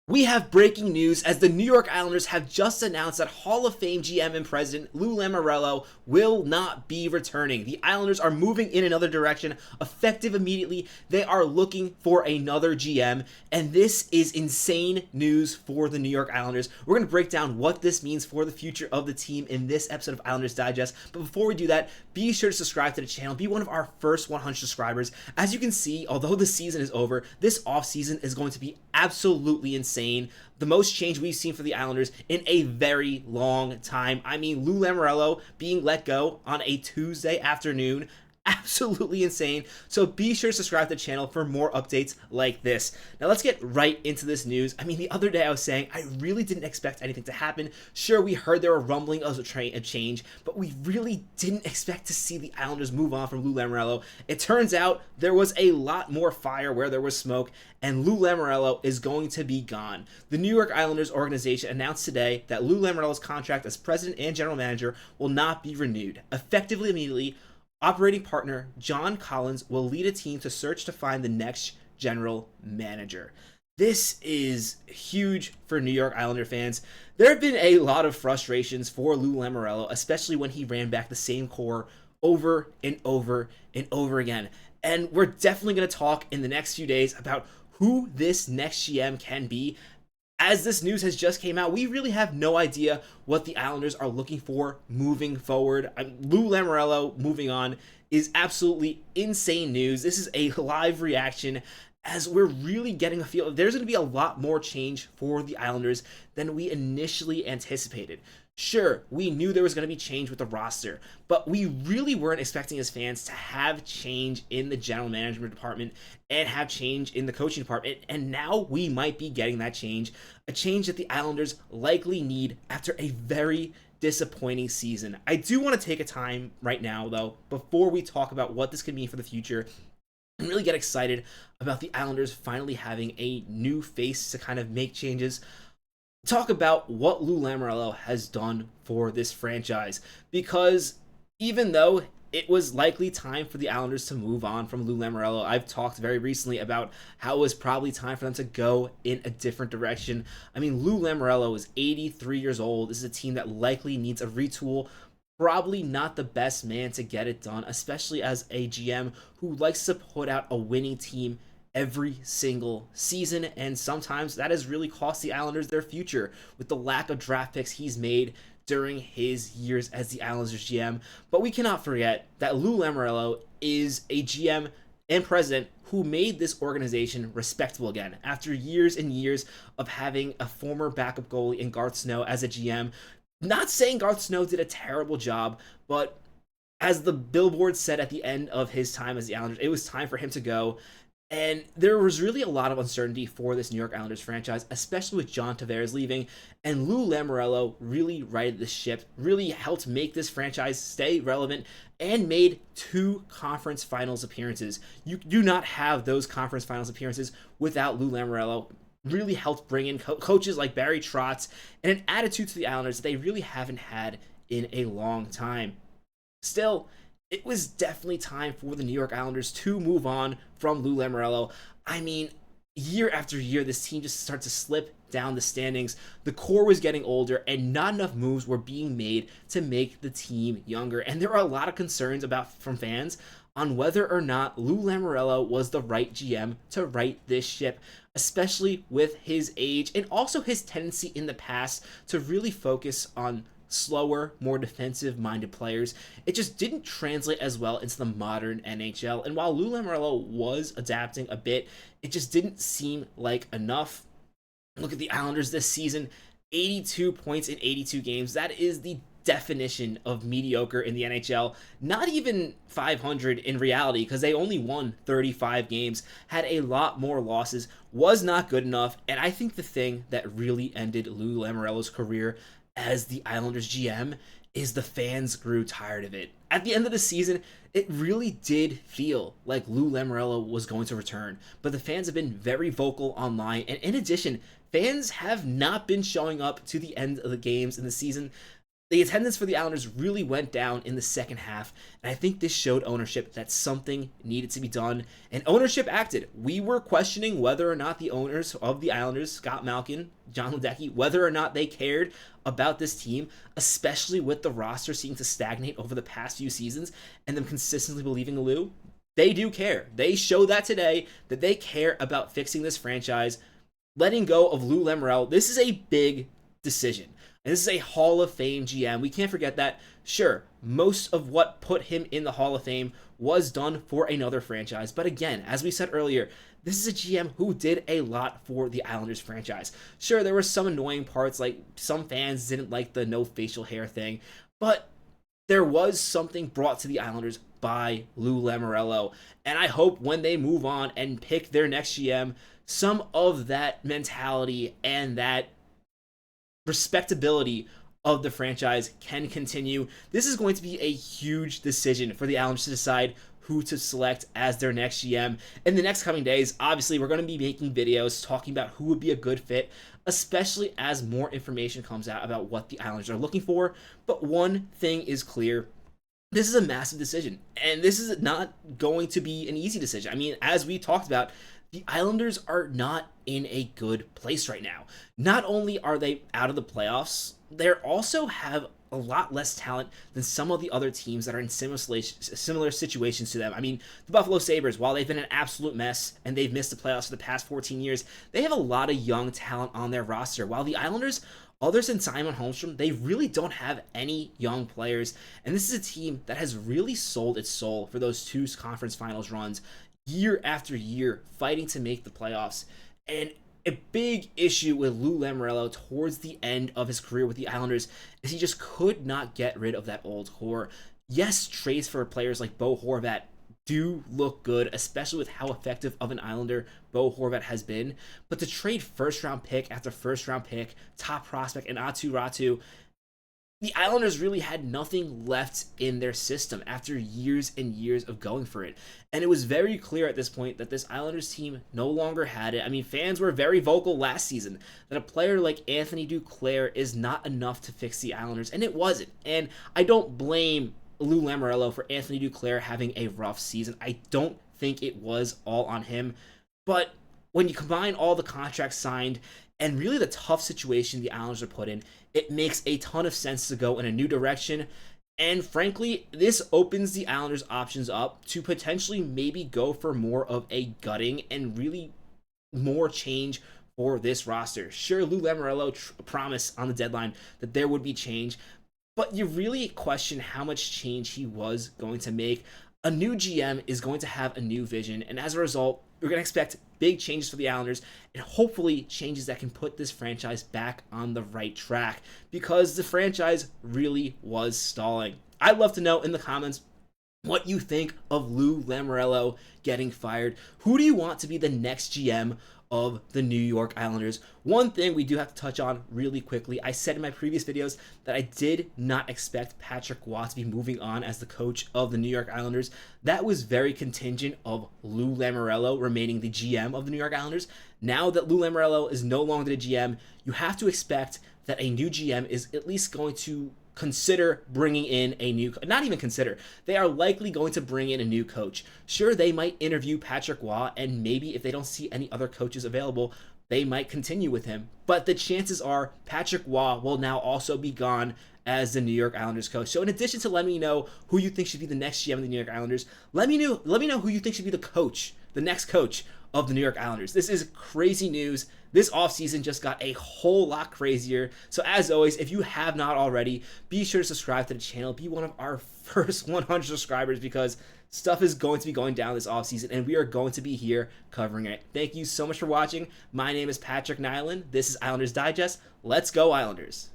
We have breaking news as the New York Islanders have just announced that Hall of Fame GM and President Lou Lamoriello will not be returning. The Islanders are moving in another direction, effective immediately. They are looking for another GM, and this is insane news for the New York Islanders. We're going to break down what this means for the future of the team in this episode of Islanders Digest. But before we do that, be sure to subscribe to the channel. Be one of our first 100 subscribers. As you can see, although the season is over, this offseason is going to be absolutely insane. The most change we've seen for the Islanders in a very long time. I mean, Lou Lamoriello being let go on a Tuesday afternoon. Absolutely insane. So be sure to subscribe to the channel for more updates like this. Now let's get right into this news. I mean, the other day I was saying I really didn't expect anything to happen. Sure, we heard there were rumbling of a change, but we really didn't expect to see the Islanders move on from Lou Lamoriello. It turns out there was a lot more fire where there was smoke, and Lou Lamoriello is going to be gone. The New York Islanders organization announced today that Lou Lamoriello's contract as president and general manager will not be renewed. Effectively immediately, operating partner John Collins will lead a team to search to find the next general manager. This is huge for New York Islander fans. There have been a lot of frustrations for Lou Lamoriello, especially when he ran back the same core over and over and over again. And we're definitely going to talk in the next few days about who this next GM can be. As this news has just came out, we really have no idea what the Islanders are looking for moving forward. Lou Lamoriello moving on is absolutely insane news. This is a live reaction as we're really getting a feel. There's going to be a lot more change for the Islanders than we initially anticipated. Sure, we knew there was going to be change with the roster, but we really weren't expecting as fans to have change in the general management department and have change in the coaching department. And now we might be getting that change, a change that the Islanders likely need after a very disappointing season. I do want to take a time right now, though, before we talk about what this could mean for the future, and really get excited about the Islanders finally having a new face to kind of make changes. Talk about what Lou Lamoriello has done for this franchise, because even though it was likely time for the Islanders to move on from Lou Lamoriello, I've talked very recently about how it was probably time for them to go in a different direction. I mean, Lou Lamoriello is 83 years old. This is a team that likely needs a retool. Probably not the best man to get it done, especially as a GM who likes to put out a winning team every single season, and sometimes that has really cost the Islanders their future with the lack of draft picks he's made during his years as the Islanders GM. But we cannot forget that Lou Lamoriello is a GM and president who made this organization respectable again after years and years of having a former backup goalie in Garth Snow as a GM. Not saying Garth Snow did a terrible job, but as the billboard said at the end of his time as the Islanders, it was time for him to go. And there was really a lot of uncertainty for this New York Islanders franchise, especially with John Tavares leaving. And Lou Lamoriello really righted the ship, really helped make this franchise stay relevant, and made 2 conference finals appearances. You do not have those conference finals appearances without Lou Lamoriello. Really helped bring in coaches like Barry Trotz and an attitude to the Islanders that they really haven't had in a long time. Still, it was definitely time for the New York Islanders to move on from Lou Lamoriello. I mean, year after year, this team just starts to slip down the standings. The core was getting older, and not enough moves were being made to make the team younger. And there are a lot of concerns from fans on whether or not Lou Lamoriello was the right GM to right this ship, especially with his age and also his tendency in the past to really focus on slower, more defensive-minded players. It just didn't translate as well into the modern NHL. And while Lou Lamoriello was adapting a bit, it just didn't seem like enough. Look at the Islanders this season, 82 points in 82 games. That is the definition of mediocre in the NHL. Not even 500 in reality, because they only won 35 games, had a lot more losses, was not good enough. And I think the thing that really ended Lou Lamoriello's career as the Islanders GM is the fans grew tired of it. At the end of the season, it really did feel like Lou Lamoriello was going to return, but the fans have been very vocal online, and in addition, fans have not been showing up to the end of the games in the season. The attendance for the Islanders really went down in the second half, and I think this showed ownership that something needed to be done, and ownership acted. We were questioning whether or not the owners of the Islanders, Scott Malkin, John Ledecky, whether or not they cared about this team, especially with the roster seeming to stagnate over the past few seasons, and them consistently believing Lou. They do care. They show that today, that they care about fixing this franchise. Letting go of Lou Lamoriello, this is a big decision. And this is a Hall of Fame GM. We can't forget that. Sure, most of what put him in the Hall of Fame was done for another franchise. But again, as we said earlier, this is a GM who did a lot for the Islanders franchise. Sure, there were some annoying parts, like some fans didn't like the no facial hair thing, but there was something brought to the Islanders by Lou Lamoriello. And I hope when they move on and pick their next GM, some of that mentality and that respectability of the franchise can continue. This is going to be a huge decision for the Islanders to decide who to select as their next GM. In the next coming days, obviously, we're going to be making videos talking about who would be a good fit, especially as more information comes out about what the Islanders are looking for. But one thing is clear. This is a massive decision, and this is not going to be an easy decision. I mean, as we talked about, the Islanders are not in a good place right now. Not only are they out of the playoffs, they also have a lot less talent than some of the other teams that are in similar situations to them. I mean, the Buffalo Sabres, while they've been an absolute mess and they've missed the playoffs for the past 14 years, they have a lot of young talent on their roster. While the Islanders, other than Simon Holmstrom, they really don't have any young players. And this is a team that has really sold its soul for those two conference finals runs year after year, fighting to make the playoffs. And a big issue with Lou Lamoriello towards the end of his career with the Islanders is he just could not get rid of that old core. Yes, trades for players like Bo Horvat do look good, especially with how effective of an Islander Bo Horvat has been. But to trade first-round pick after first-round pick, top prospect, and Aatu Räty, the Islanders really had nothing left in their system after years and years of going for it. And it was very clear at this point that this Islanders team no longer had it. I mean, fans were very vocal last season that a player like Anthony Duclair is not enough to fix the Islanders, and it wasn't. And I don't blame Lou Lamoriello for Anthony Duclair having a rough season. I don't think it was all on him. But when you combine all the contracts signed and really the tough situation the Islanders are put in, it makes a ton of sense to go in a new direction. And frankly, this opens the Islanders' options up to potentially maybe go for more of a gutting and really more change for this roster. Sure, Lou Lamoriello promised on the deadline that there would be change, but you really question how much change he was going to make. A new GM is going to have a new vision, and as a result, we're going to expect big changes for the Islanders, and hopefully changes that can put this franchise back on the right track, because the franchise really was stalling. I'd love to know in the comments what you think of Lou Lamoriello getting fired. Who do you want to be the next GM of the New York Islanders? One thing we do have to touch on really quickly, I said in my previous videos that I did not expect Patrick Roy to be moving on as the coach of the New York Islanders. That was very contingent of Lou Lamoriello remaining the GM of the New York Islanders. Now that Lou Lamoriello is no longer the GM, you have to expect that a new GM is at least going to consider bringing in a new, not even consider, they are likely going to bring in a new coach. Sure, they might interview Patrick Roy, and maybe if they don't see any other coaches available, they might continue with him. But the chances are Patrick Roy will now also be gone as the New York Islanders coach. So in addition to letting me know who you think should be the next GM of the New York Islanders, let me know who you think should be the coach, the next coach of the New York Islanders. This is crazy news. This offseason just got a whole lot crazier. So as always, if you have not already, be sure to subscribe to the channel. Be one of our first 100 subscribers, because stuff is going to be going down this offseason, and we are going to be here covering it. Thank you so much for watching. My name is Patrick Nilan. This is Islanders Digest. Let's go Islanders.